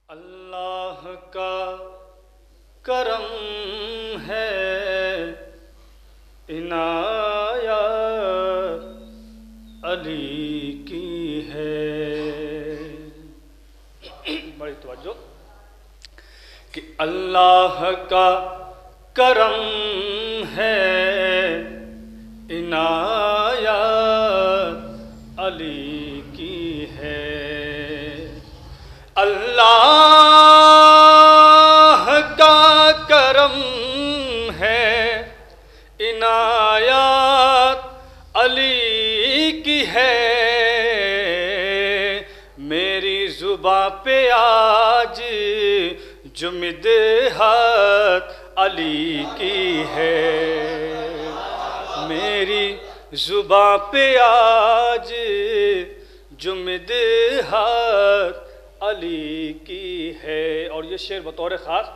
अल्लाह का करम है, इनायत अली की है। बड़ी तवज्जो कि अल्लाह का करम है, इनायत अली की है। अल्लाह का करम है, इनायत अली की है। मेरी जुबां पे आज जो मिदहत अली की है, मेरी जुबां पे आज जो मिदहत अली की है। और ये शेर बतौर ख़ास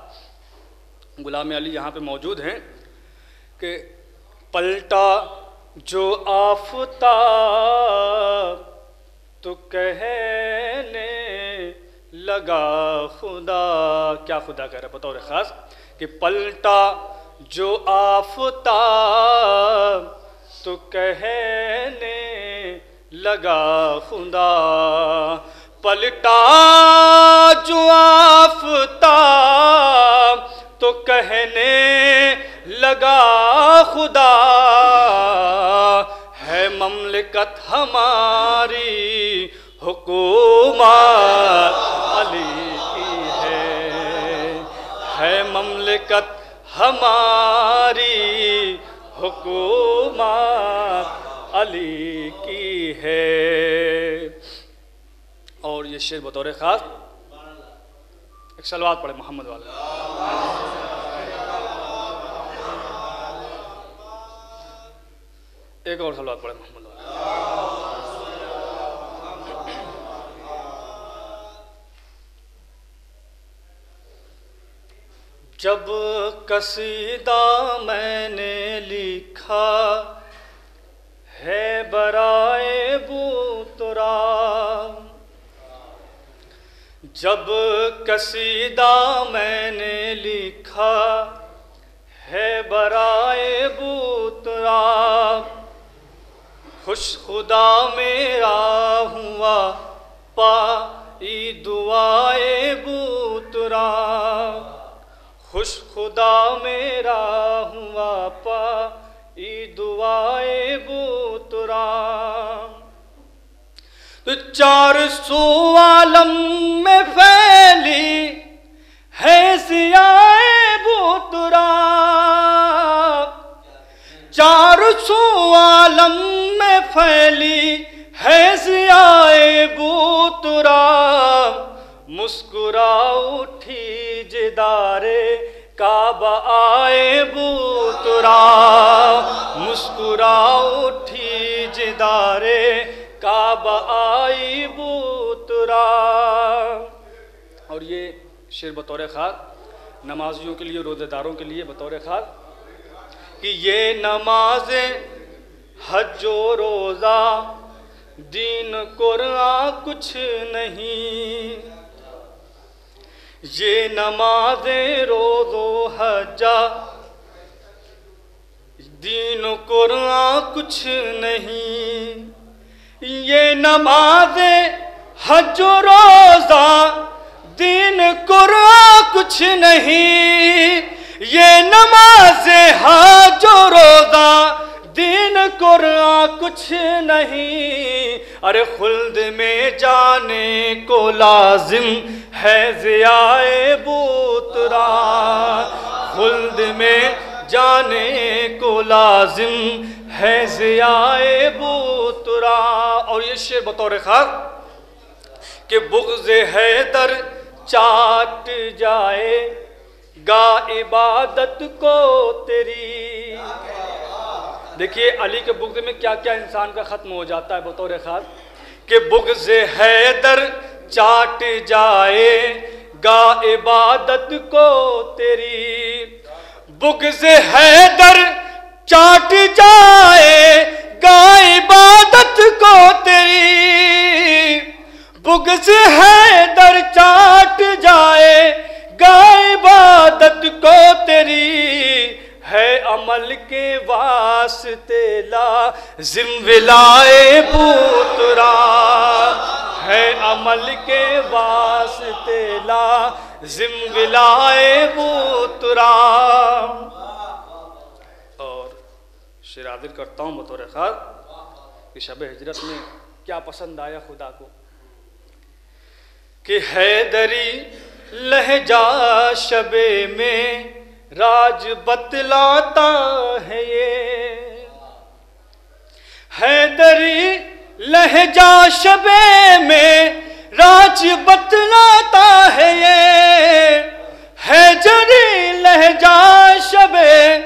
गुलाम अली यहाँ पे मौजूद हैं कि पलटा जो आफ़ताब तो कहने लगा खुदा। क्या खुदा कह रहा है बतौर ख़ास कि पलटा जो आफ़ताब तो कहने लगा खुदा। पलटा जो आफ़ताब तो कहने लगा खुदा। है ममलिकत हमारी हुकूमत अली की है ममलिकत हमारी हुकूमत अली की है। और ये शेर बतौर ख़ास एक सलवात पढ़े मोहम्मद वाला। एक और सलवात पढ़े मोहम्मद वाला। जब कसीदा मैंने लिखा है बराए बूतरा, जब कसीदा मैंने लिखा है बराए बूतरा। खुश खुदा मेरा हुआ पाई दुआए बूतरा। खुश खुदा मेरा हुआ पाई दुआए बूतरा। तो 400 आलम में फैली है ज़ियाए बूतरा। 400 आलम में फैली है ज़ियाए बूतरा। मुस्कुरा उठी जिदारे काबा आए बूतरा। मुस्कुरा उठी जिदारे काबा आई बूतरा। और ये शेर बतौर ख़ास नमाजियों के लिए, रोज़ेदारों के लिए बतौर ख़ास कि ये नमाज़ें हज व रोज़ा दीन कुरान कुछ नहीं। ये नमाज़ें रोज़ो हजा दीन कुरान कुछ नहीं। ये नमाज़े हज रोज़ा दीन कुरान कुछ नहीं। ये नमाज़े हज रोज़ा दीन कुरान कुछ नहीं। अरे खुल्द में जाने को लाजिम है ज़ियाए बूतरा। खुल्द में जाने को लाजिम है ज़ियाए बूतरा। और ये शेर बतौर ख़ास कि बुग़्ज़ हैदर चाट जाएगा इबादत को तेरी। देखिए अली के बुग़्ज़ में क्या क्या इंसान का ख़त्म हो जाता है बतौर ख़ास कि बुग़्ज़ हैदर चाट जाएगा इबादत को तेरी। बुग़्ज़ हैदर चाट जाएगा इबादत को तेरी। बुग़्ज़ हैदर चाट जाए जिम्विलाए बूतरा है अमल के वास्ते ला जिम्विलाए बूतरा। और शिरादिर करता हूँ बतौर खास कि शब हिजरत में क्या पसंद आया खुदा को कि हैदरी लहजा शबे में राज बतलाता है ये। हैदरी लहजा शबे में राज बतलाता है ये। हैदरी लहजा शबे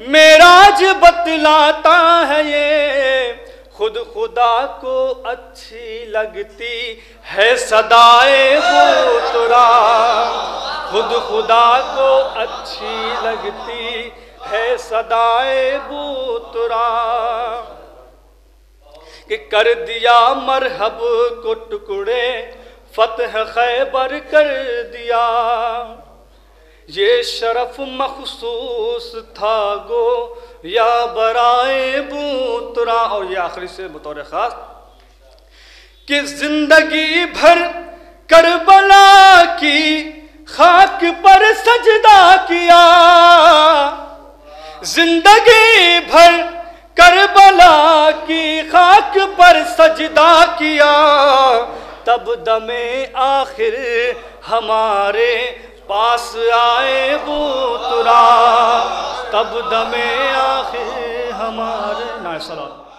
में राज बतलाता है ये। खुद खुदा को अच्छी लगती है सदाए बूतरा। खुद खुदा को अच्छी लगती है सदाए बूतरा कि कर दिया मरहब को टुकड़े फतह खैबर कर दिया। ये शरफ मखसूस था गो या बराए बूतरा। और ये आखिरी से बतौर खास कि जिंदगी भर करबला की खाक पर सजदा किया। जिंदगी भर करबला की खाक पर सजदा किया। तब दमे आखिर हमारे पास आए बूतरा। तब दमे आखिर हमारे ना सलाम।